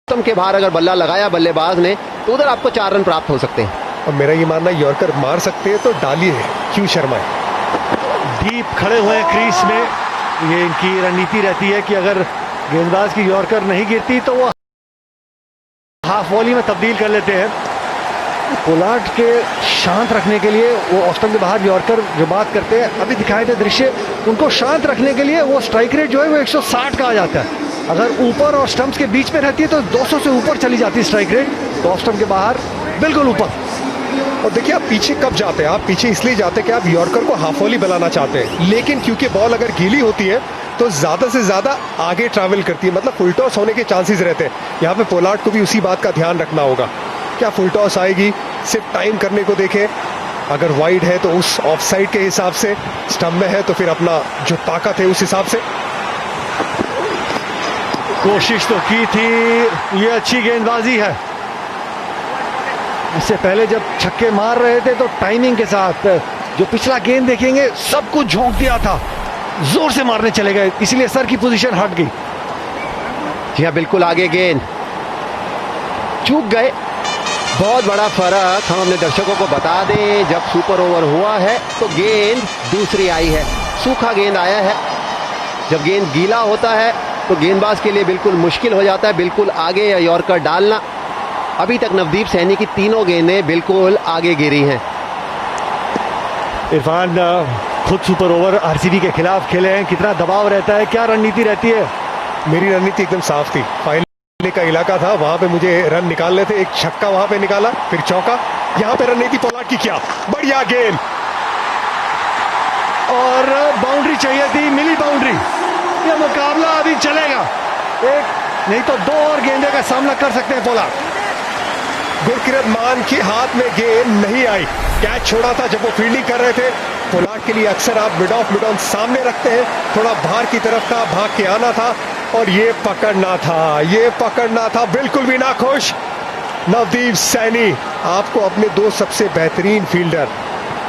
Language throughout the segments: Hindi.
ऑस्टम के बाहर अगर बल्ला लगाया बल्लेबाज ने तो उधर आपको 4 रन प्राप्त हो सकते हैं। और मेरा ये मानना है यॉर्कर मार सकते हैं तो डालिए, क्यों शर्मा। डीप खड़े हुए हैं क्रीज में। ये इनकी रणनीति रहती है कि अगर गेंदबाज की यॉर्कर नहीं गिरती तो वो हाफ वॉली में तब्दील कर लेते हैं। पोलार्ड के शांत रखने के लिए वो ऑस्टम के बाहर यॉर्कर जो बात करते हैं, अभी दिखाए थे दृश्य, उनको शांत रखने के लिए वो स्ट्राइक रेट जो है वो 160 का आ जाता है। अगर ऊपर और स्टंप्स के बीच में रहती है तो 200 से ऊपर चली जाती है स्ट्राइक रेट। तो ऑस्टम के बाहर बिल्कुल ऊपर। और देखिए आप पीछे कब जाते हैं, आप पीछे इसलिए जाते हैं कि आप यॉर्कर को हाफ वॉली बनाना चाहते हैं, लेकिन क्योंकि बॉल अगर गीली होती है तो ज्यादा से ज्यादा आगे ट्रैवल करती है, मतलब फुल टॉस होने के चांसेस रहते हैं। यहाँ पे पोलार्ड को भी उसी बात का ध्यान रखना होगा। क्या फुल टॉस आएगी, सिर्फ टाइम करने को देखें, अगर वाइड है तो उस ऑफ साइड के हिसाब से, स्टंप में है तो फिर अपना जो ताकत है उस हिसाब से। कोशिश तो की थी, ये अच्छी गेंदबाजी है। इससे पहले जब छक्के मार रहे थे तो टाइमिंग के साथ, जो पिछला गेंद देखेंगे सब कुछ झोंक दिया था, जोर से मारने चले गए, इसलिए सर की पोजीशन हट गई। जी हाँ, बिल्कुल आगे गेंद चूक गए। बहुत बड़ा फर्क हम अपने दर्शकों को बता दें, जब सुपर ओवर हुआ है तो गेंद दूसरी आई है, सूखा गेंद आया है। जब गेंद गीला होता है तो गेंदबाज के लिए बिल्कुल मुश्किल हो जाता है बिल्कुल आगे या यॉर्कर डालना। अभी तक नवदीप सैनी की तीनों गेंदें बिल्कुल आगे गिरी हैं। इरफान खुद सुपर ओवर आरसीबी के खिलाफ खेले हैं, कितना दबाव रहता है, क्या रणनीति रहती है? मेरी रणनीति एकदम साफ थी। फाइनल का इलाका था, वहां पे मुझे रन निकालने थे। एक छक्का वहां पे निकाला, फिर चौका। यहाँ पे रणनीति पोलार्ड की क्या बढ़िया गेंद, और बाउंड्री चाहिए थी, मिली बाउंड्री। ये मुकाबला अभी चलेगा, एक नहीं तो 2 और गेंदे का सामना कर सकते हैं पोलार्ड। गुरकीरत मान के हाथ में गेंद नहीं आई, कैच छोड़ा था जब वो फील्डिंग कर रहे थे। पोलार्ड के लिए अक्सर आप मिड ऑन सामने रखते हैं, थोड़ा बाहर की तरफ था, भाग के आना था और ये पकड़ना था, बिल्कुल भी ना खुश। नवदीप सैनी, आपको अपने 2 सबसे बेहतरीन फील्डर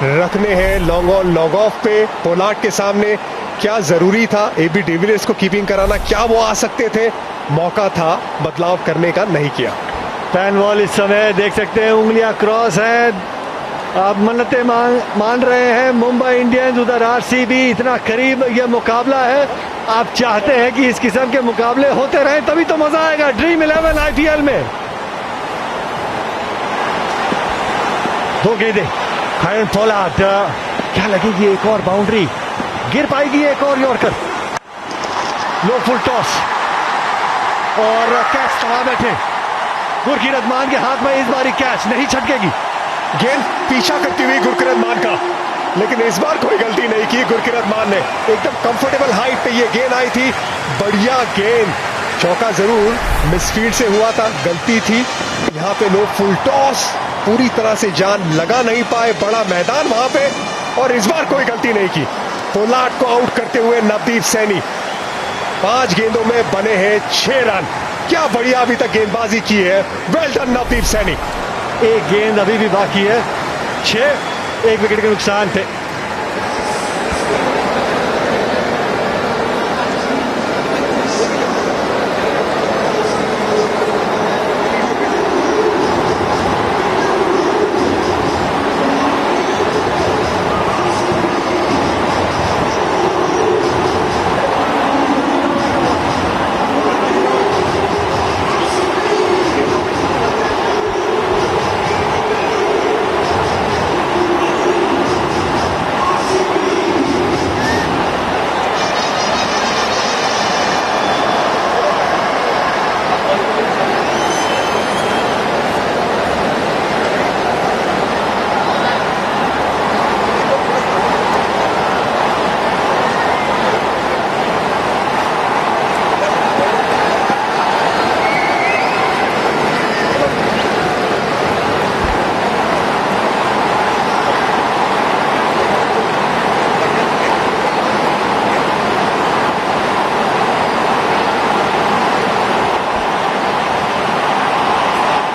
रखने हैं लॉन्ग ऑन लॉन्ग ऑफ पे। पोलार्ड के सामने क्या जरूरी था एबी डिविलियर्स को कीपिंग कराना, क्या वो आ सकते थे, मौका था बदलाव करने का, नहीं किया। फैन वॉल इस समय देख सकते हैं, उंगलियां क्रॉस हैं, आप मन्नतें मान रहे हैं। मुंबई इंडियंस, उधर आरसीबी, इतना करीब ये मुकाबला है। आप चाहते हैं कि इस किस्म के मुकाबले होते रहे, तभी तो मजा आएगा ड्रीम 11 आईपीएल में। 2 गेंदें, खायन पोलार्ड, क्या लगेगी एक और बाउंड्री, गिर पाएगी एक और यॉर्कर। लो फुल टॉस और कैच तबाह बैठे। गुरकीरत मान के हाथ में इस बारी कैच नहीं छटकेगी। गेंद पीछा करती हुई गुरकीरत मान का, लेकिन इस बार कोई गलती नहीं की गुरकीरत मान ने। एकदम कंफर्टेबल हाइट पे ये गेंद आई थी, बढ़िया गेंद। चौका जरूर मिसफील्ड से हुआ था, गलती थी। यहाँ पे लो फुल टॉस, पूरी तरह से जान लगा नहीं पाए, बड़ा मैदान वहां पे, और इस बार कोई गलती नहीं की। पोलार्ड को आउट करते हुए नवदीप सैनी, 5 गेंदों में बने हैं 6 रन। क्या बढ़िया अभी तक गेंदबाजी की है, वेल डन नवदीप सैनी। एक गेंद अभी भी बाकी है, 6, 1 विकेट के नुकसान थे।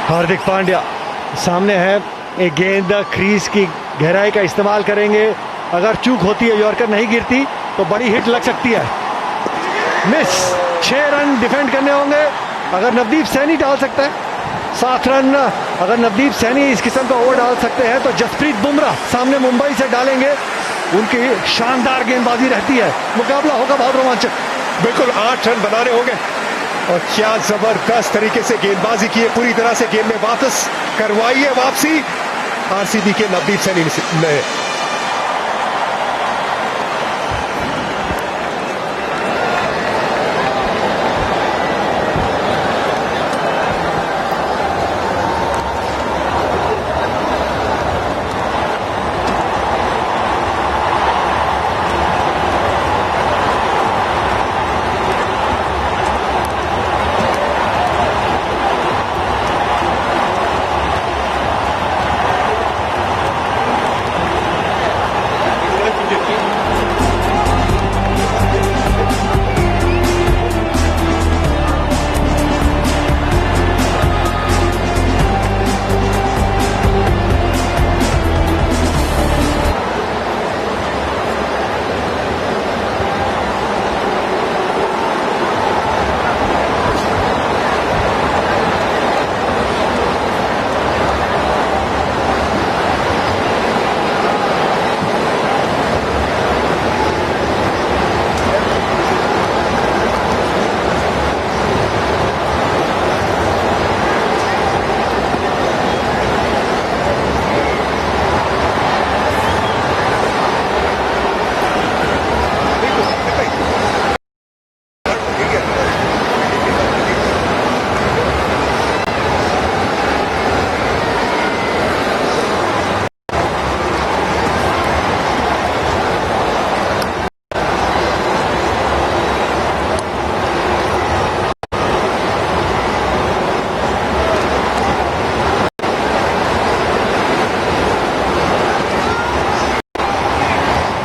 हार्दिक पांड्या सामने है, एक गेंद क्रीज की गहराई का इस्तेमाल करेंगे। अगर चूक होती है, यॉर्कर नहीं गिरती तो बड़ी हिट लग सकती है। मिस, 6 रन डिफेंड करने होंगे, अगर नवदीप सैनी डाल सकता है 7 रन, अगर नवदीप सैनी इस किस्म का ओवर डाल सकते हैं तो जसप्रीत बुमराह सामने मुंबई से डालेंगे। उनकी शानदार गेंदबाजी रहती है, मुकाबला होगा बहुत रोमांचक। बिल्कुल 8 रन बनाने होंगे और क्या जबरदस्त तरीके से गेंदबाजी की है, पूरी तरह से गेम में वापस करवाई है वापसी आरसीबी के नवदीप सैनी ने।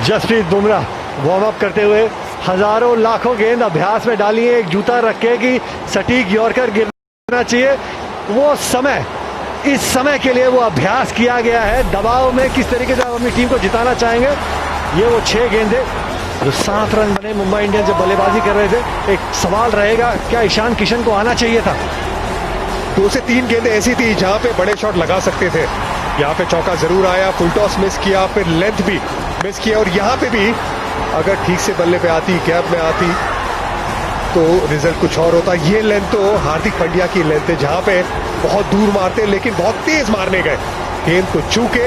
जसप्रीत बुमराह वार्म अप करते हुए हजारों लाखों गेंद अभ्यास में डाली है, एक जूता रखे कि सटीक यॉर्कर गिरना चाहिए। वो समय, इस समय के लिए वो अभ्यास किया गया है। दबाव में किस तरीके से आप अपनी टीम को जिताना चाहेंगे। ये वो 6 गेंदे जो 7 रन बने मुंबई इंडियंस जब बल्लेबाजी कर रहे थे। एक सवाल रहेगा, क्या ईशान किशन को आना चाहिए था? 2 से 3 गेंदें ऐसी थी जहां पे बड़े शॉट लगा सकते थे। यहाँ पे चौका जरूर आया, फुल टॉस मिस किया, फिर लेंथ भी मिस किया और यहाँ पे भी अगर ठीक से बल्ले पे आती, गैप में आती तो रिजल्ट कुछ और होता। ये लेंथ तो हार्दिक पांड्या की लेंथ है जहां पे बहुत दूर मारते लेकिन बहुत तेज मारने गए, गेंद को चूके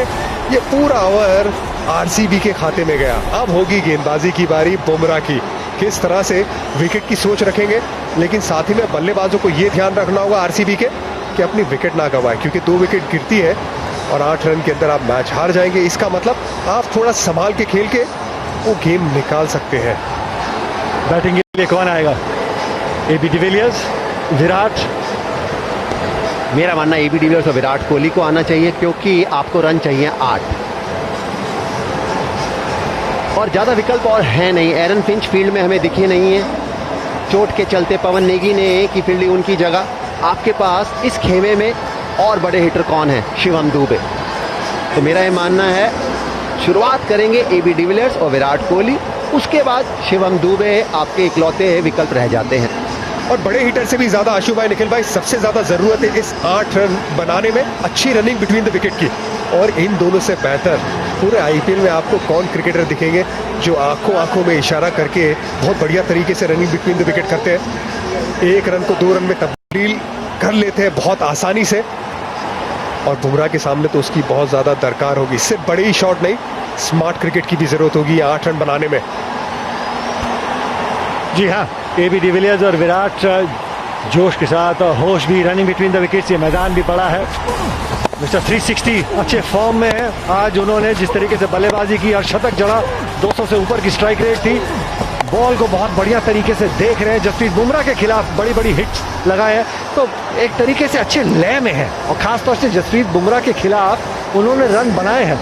ये पूरा ओवर आरसीबी के खाते में गया। अब होगी गेंदबाजी की बारी बुमराह की, किस तरह से विकेट की सोच रखेंगे, लेकिन साथ ही में बल्लेबाजों को यह ध्यान रखना होगा आरसीबी के कि अपनी विकेट ना गवाए, क्योंकि 2 विकेट गिरती है और 8 रन के अंदर आप मैच हार जाएंगे। इसका मतलब आप थोड़ा संभाल के खेल के वो गेम निकाल सकते हैं। बैटिंग के लिए कौन आएगा? AB de Villiers, Virat? मेरा मानना एबी डिविलियर्स और विराट कोहली को आना चाहिए, क्योंकि आपको रन चाहिए 8 और ज्यादा विकल्प और है नहीं। एरन फिंच फील्ड में हमें दिखे नहीं है, चोट के चलते पवन नेगी ने की फील्डिंग उनकी जगह। आपके पास इस खेमे में और बड़े हिटर कौन है? शिवम दुबे। तो मेरा ये मानना है शुरुआत करेंगे एबी डिविलियर्स और विराट कोहली, उसके बाद शिवम दुबे आपके इकलौते विकल्प रह जाते हैं। और बड़े हिटर से भी ज्यादा आशु भाई, निखिल भाई, सबसे ज्यादा जरूरत है इस 8 रन बनाने में अच्छी रनिंग बिटवीन द विकेट की। और इन दोनों से बेहतर पूरे आईपीएल में आपको कौन क्रिकेटर दिखेंगे जो आंखों में इशारा करके बहुत बढ़िया तरीके से रनिंग बिटवीन द विकेट करते हैं, 1 रन को 2 रन में तब्दील कर लेते हैं बहुत आसानी से। और बुमराह के सामने तो उसकी बहुत ज्यादा दरकार होगी, सिर्फ बड़े ही शॉट नहीं, स्मार्ट क्रिकेट की भी जरूरत होगी 8 रन बनाने में। जी हाँ, एबी डिविलियर्स और विराट जोश के साथ और होश भी, रनिंग बिटवीन द विकेट्स, ये मैदान भी बड़ा है। मिस्टर 360 अच्छे फॉर्म में है। आज उन्होंने जिस तरीके से बल्लेबाजी की और शतक जड़ा, 200 से ऊपर की स्ट्राइक रेट थी, बॉल को बहुत बढ़िया तरीके से देख रहे हैं। जसप्रीत बुमराह के खिलाफ बड़ी बड़ी हिट्स लगाए हैं, तो एक तरीके से अच्छे लय में है। और खासतौर से जसप्रीत बुमराह के खिलाफ उन्होंने रन बनाए हैं,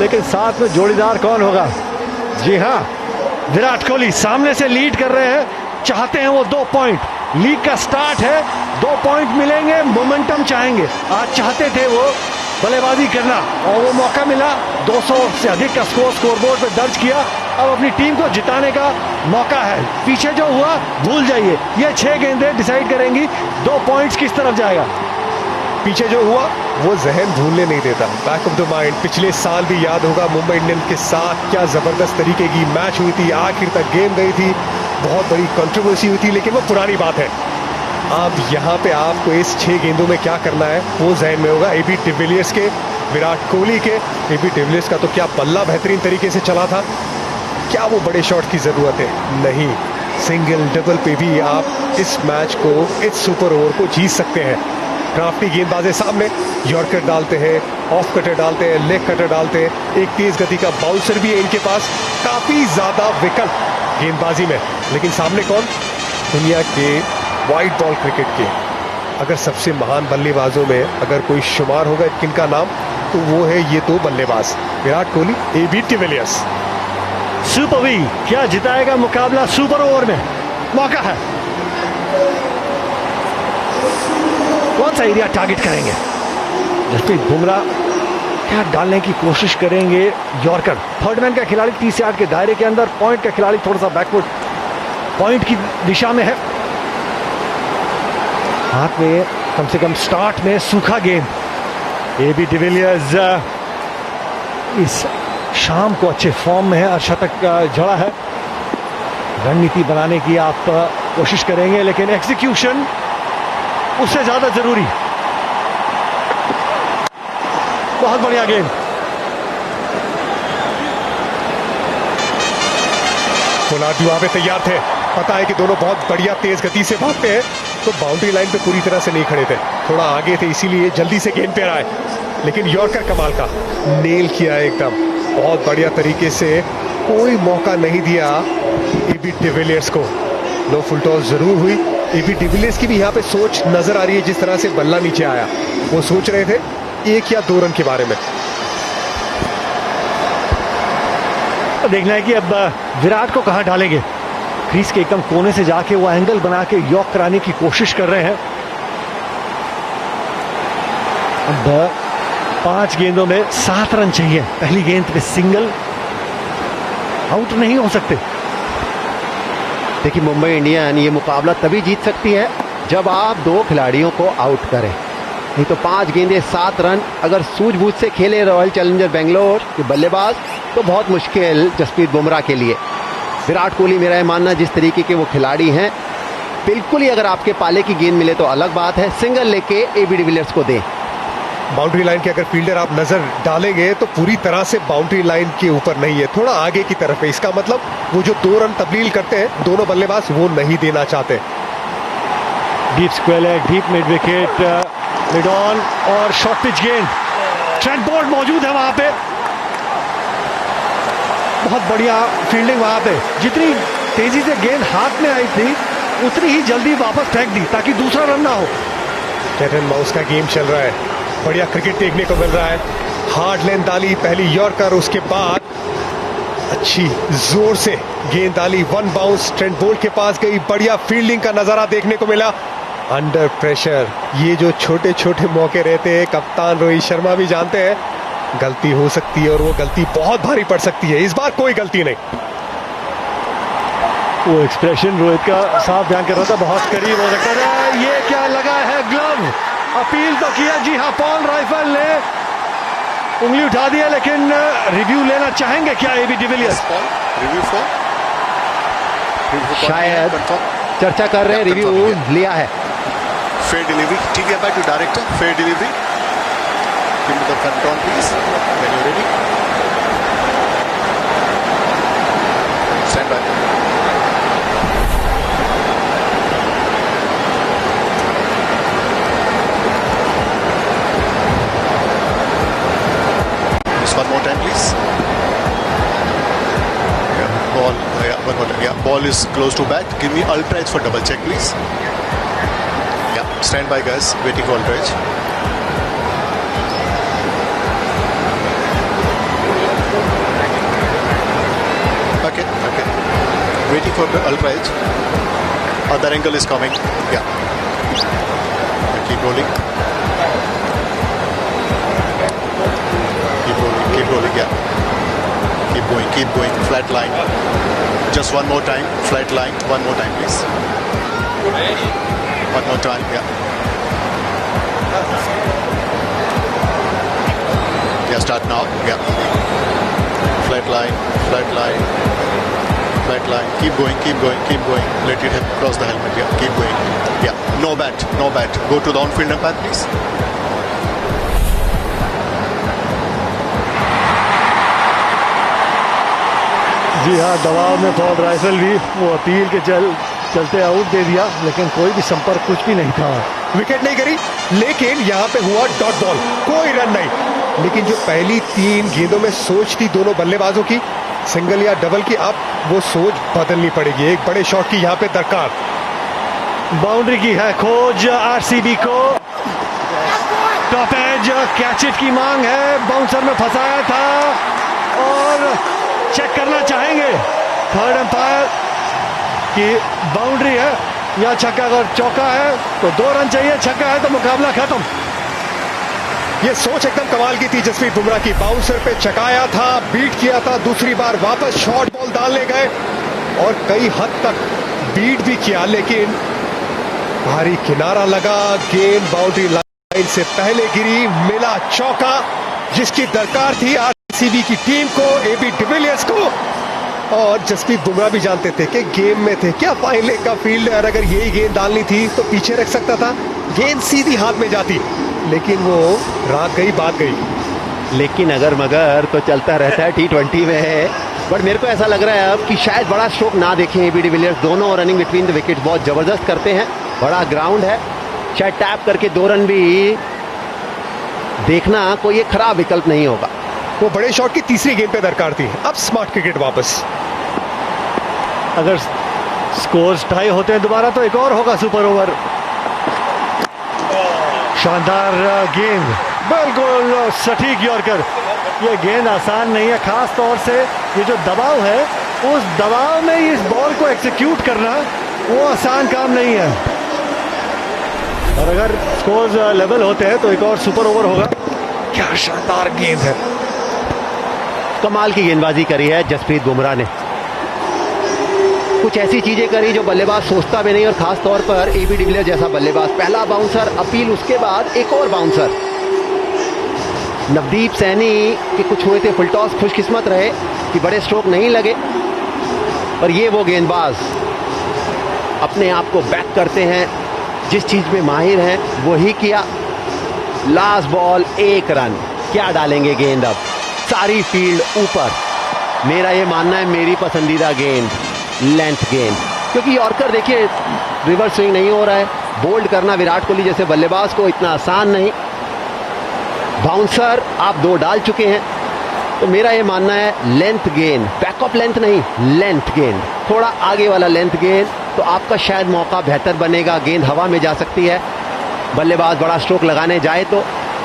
लेकिन साथ में जोड़ीदार कौन होगा? जी हाँ, विराट कोहली सामने से लीड कर रहे हैं, चाहते हैं वो 2 पॉइंट। लीग का स्टार्ट है, 2 पॉइंट मिलेंगे, मोमेंटम चाहेंगे। आज चाहते थे वो बल्लेबाजी करना और वो मौका मिला, 200 से अधिक का स्कोर बोर्ड पे दर्ज किया। अब अपनी टीम को जिताने का मौका है। पीछे जो हुआ भूल जाइए, ये 6 गेंदें डिसाइड करेंगी 2 पॉइंट्स किस तरफ जाएगा। पीछे जो हुआ वो जहन भूलने नहीं देता, बैक ऑफ द माइंड। पिछले साल भी याद होगा मुंबई इंडियंस के साथ क्या जबरदस्त तरीके की मैच हुई थी, आखिर तक गेम गई थी, बहुत बड़ी कंट्रोवर्सी हुई थी, लेकिन वो पुरानी बात है। अब यहाँ पे आपको इस 6 गेंदों में क्या करना है वो जहन में होगा। एबी डिविलियर्स के, विराट कोहली के। एबी डिविलियर्स का तो क्या बल्ला बेहतरीन तरीके से चला था, क्या वो बड़े शॉट की जरूरत है? नहीं, सिंगल डबल पे भी आप इस मैच को, इस सुपर ओवर को जीत सकते हैं। ड्राफ्टी गेंदबाजें सामने, यॉर्कर डालते हैं, ऑफ कटर डालते हैं, लेग कटर डालते हैं, एक तेज गति का बाउंसर भी है इनके पास, काफी ज्यादा विकल्प गेंदबाजी में। लेकिन सामने कौन? दुनिया के वाइट बॉल क्रिकेट के अगर सबसे महान बल्लेबाजों में अगर कोई शुमार होगा किनका नाम, तो वो है ये 2 बल्लेबाज, Virat Kohli, AB de Villiers. Super वी क्या जिताएगा मुकाबला सुपर ओवर में? मौका है, कौन सा एरिया टारगेट करेंगे? जसप्रीत बुमराह क्या डालने की कोशिश करेंगे? यॉर्कर, थर्ड मैन का खिलाड़ी 30 यार्ड के दायरे के अंदर, पॉइंट का खिलाड़ी थोड़ा सा बैकवर्ड पॉइंट की दिशा में है। हाथ में कम से कम स्टार्ट में सूखा गेंद। एबी डिविलियर्स इस शाम को अच्छे फॉर्म में है, अर्धशतक जड़ा है। रणनीति बनाने की आप कोशिश करेंगे, लेकिन एग्जीक्यूशन उससे ज्यादा जरूरी। बहुत बढ़िया गेंद। पोलार्ड वहां पे तैयार थे, पता है कि दोनों बहुत बढ़िया तेज गति से भागते हैं, तो बाउंड्री लाइन पे पूरी तरह से नहीं खड़े थे, थोड़ा आगे थे, इसीलिए जल्दी से गेंद पे आए। लेकिन यॉर्कर कमाल का नेल किया एकदम, बहुत बढ़िया तरीके से, कोई मौका नहीं दिया एबी डिविलियर्स को। नो फुल टॉस जरूर हुई। एबी डिविलियर्स की भी यहाँ पे सोच नजर आ रही है, जिस तरह से बल्ला नीचे आया, वो सोच रहे थे 1 या 2 रन के बारे में। देखना है कि अब विराट को कहां डालेंगे। क्रीज के एकदम कोने से जाके वो एंगल बना के यॉक कराने की कोशिश कर रहे हैं। अब 5 गेंदों में 7 रन चाहिए, पहली गेंद पे सिंगल, आउट नहीं हो सकते। देखिए मुंबई इंडियन ये मुकाबला तभी जीत सकती है जब आप 2 खिलाड़ियों को आउट करें, नहीं तो 5 गेंदें 7 रन अगर सूझबूझ से खेले रॉयल चैलेंजर बेंगलोर के बल्लेबाज, तो बहुत मुश्किल जसप्रीत बुमराह के लिए। विराट कोहली मेरा ये मानना, जिस तरीके के वो खिलाड़ी हैं, बिल्कुल ही अगर आपके पाले की गेंद मिले तो अलग बात है, सिंगल लेके एबी डिविलियर्स को दें। बाउंड्री लाइन के अगर फील्डर आप नजर डालेंगे तो पूरी तरह से बाउंड्री लाइन के ऊपर नहीं है, थोड़ा आगे की तरफ है। इसका मतलब वो जो 2 रन तब्दील करते हैं दोनों बल्लेबाज, वो नहीं देना चाहते। Deep square leg, deep mid wicket, mid on और शॉर्ट पिच गेंद। ट्रेंट बोल्ट मौजूद है वहां पे, बहुत बढ़िया फील्डिंग वहां पे। जितनी तेजी से गेंद हाथ में आई थी उतनी ही जल्दी वापस फेंक दी ताकि दूसरा रन ना हो। कैट एंड माउस का गेम चल रहा है, बढ़िया क्रिकेट देखने को मिल रहा है। हार्ड लेंथ डाली पहली यॉर्कर, उसके बाद अच्छी जोर से गेंद डाली, 1 बाउंस ट्रेंट बोल्ट के पास गई, बढ़िया फील्डिंग का नजारा देखने को मिला। अंडर प्रेशर ये जो छोटे छोटे मौके रहते हैं, कप्तान रोहित शर्मा भी जानते हैं गलती हो सकती है और वो गलती बहुत भारी पड़ सकती है। इस बार कोई गलती नहीं। वो एक्सप्रेशन रोहित का साफ ध्यान कर रहा था, बहुत करीब हो सकता है। ये क्या लगा है ग्लव, अपील तो किया, जी हाँ, पॉल राइफल ने उंगली उठा दिया, लेकिन रिव्यू लेना चाहेंगे क्या एबी डिविलियर्स? शायद चर्चा कर रहे हैं, रिव्यू लिया है। Fair delivery. TV back to director. Fair delivery. Give me the front on, please. When you're ready. Stand by. Just one more time, please. Yeah, ball. Yeah, one more time. Yeah, ball is close to bat. Give me ultra edge for double check, please. Stand by, guys. Waiting for Aldridge. Okay. Waiting for the Aldridge. Other angle is coming. Yeah. Keep rolling. Keep rolling. Yeah. keep going. Flat line. Just one more time. Flat line. One more time, please. One more time. Yeah. Yeah. Start now. Yeah. Flat line. Flat line. Flat line. Keep going. Keep going. Keep going. Let it cross the helmet. Yeah. Keep going. Yeah. No bat. No bat. Go to the on-field umpire, please. जी हाँ, दबाव में पॉल राइफल भी वो अपील के चलते आउट दे दिया, लेकिन कोई भी संपर्क कुछ भी नहीं था। विकेट नहीं गिरी, लेकिन यहाँ पे हुआ डॉट बॉल, कोई रन नहीं। लेकिन जो पहली 3 गेंदों में सोच थी दोनों बल्लेबाजों की, सिंगल या डबल की, अब वो सोच बदलनी पड़ेगी। एक बड़े शॉट की यहाँ पे दरकार। बाउंड्री की है खोज आरसीबी को। टॉप एज कैच इट की मांग है, बाउंसर में फंसाया था और चेक करना चाहेंगे थर्ड अंपायर कि बाउंड्री है या छक्का। अगर चौका है तो 2 रन चाहिए, छक्का है तो मुकाबला खत्म। ये सोच एकदम कमाल की थी जसप्रीत बुमराह की। बाउंसर पे चकाया था, बीट किया था, दूसरी बार वापस शॉर्ट बॉल डालने गए और कई हद तक बीट भी किया, लेकिन भारी किनारा लगा। गेंद बाउंड्री लाइन से पहले गिरी, मिला चौका जिसकी दरकार थी आरसीबी की टीम को, एबी डिविलियर्स को। और जसप्रीत बुमराह भी जानते थे कि गेम में थे, क्या फाइन लेग का फील्ड है, और अगर यही गेंद डालनी थी तो पीछे रख सकता था, गेंद सीधी हाथ में जाती, लेकिन वो रात गई बात गई। लेकिन अगर मगर तो चलता रहता है T20 में। बट मेरे को ऐसा लग रहा है अब कि शायद बड़ा स्ट्रोक ना देखें एबी डिविलियर्स। दोनों रनिंग बिटवीन द विकेट बहुत जबरदस्त करते हैं, बड़ा ग्राउंड है, शायद टैप करके 2 रन भी देखना कोई एक खराब विकल्प नहीं होगा। वो बड़े शॉट की तीसरी गेंद पे दरकार थी। अब स्मार्ट क्रिकेट वापस। अगर स्कोर्स टाई होते हैं दोबारा तो एक और होगा सुपर ओवर। शानदार गेंद, बिल्कुल सटीक यॉर्कर। ये गेंद आसान नहीं है, खास तौर से ये जो दबाव है, उस दबाव में इस बॉल को एक्सिक्यूट करना वो आसान काम नहीं है। और अगर स्कोर्स लेवल होते हैं तो एक और सुपर ओवर होगा। क्या शानदार गेंद है, कमाल की गेंदबाजी करी है जसप्रीत बुमराह ने। कुछ ऐसी चीजें करी जो बल्लेबाज सोचता भी नहीं, और खास तौर पर एबी डिविलियर्स जैसा बल्लेबाज। पहला बाउंसर, अपील, उसके बाद एक और बाउंसर। नवदीप सैनी के कुछ हुए थे फुल टॉस, खुशकिस्मत रहे कि बड़े स्ट्रोक नहीं लगे, पर ये वो गेंदबाज अपने आप को बैक करते हैं, जिस चीज में माहिर हैं वही किया। लास्ट बॉल 1 रन, क्या डालेंगे गेंद अब, सारी फील्ड ऊपर। मेरा ये मानना है, मेरी पसंदीदा गेंद लेंथ गेंद, क्योंकि यॉर्कर देखिए रिवर्स स्विंग नहीं हो रहा है। बोल्ड करना विराट कोहली जैसे बल्लेबाज को इतना आसान नहीं। बाउंसर आप 2 डाल चुके हैं, तो मेरा ये मानना है लेंथ गेंद, बैक ऑफ लेंथ नहीं, लेंथ गेंद, थोड़ा आगे वाला लेंथ गेंद, तो आपका शायद मौका बेहतर बनेगा। गेंद हवा में जा सकती है, बल्लेबाज बड़ा स्ट्रोक लगाने जाए तो,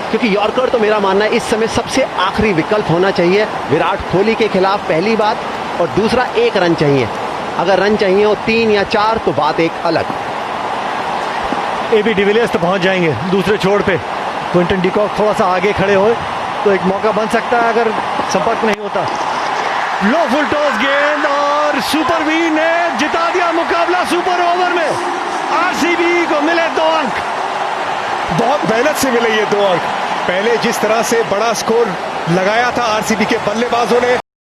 क्योंकि यॉर्कर तो मेरा मानना है इस समय सबसे आखिरी विकल्प होना चाहिए विराट कोहली के खिलाफ, पहली बात। और दूसरा, 1 रन चाहिए। अगर रन चाहिए हो 3 या 4 तो बात एक अलग। एबी डिविलियर्स तो पहुंच जाएंगे दूसरे छोर पे। क्विंटन डिकॉक थोड़ा सा आगे खड़े हो तो एक मौका बन सकता है अगर संपर्क नहीं होता। लो फुल टॉस गेंद और सुपर वी ने जिता दिया मुकाबला सुपर ओवर में। आरसीबी को मिले 2 अंक। बहुत मेहनत से मिले ये 2 अंक। पहले जिस तरह से बड़ा स्कोर लगाया था आरसीबी के बल्लेबाजों ने,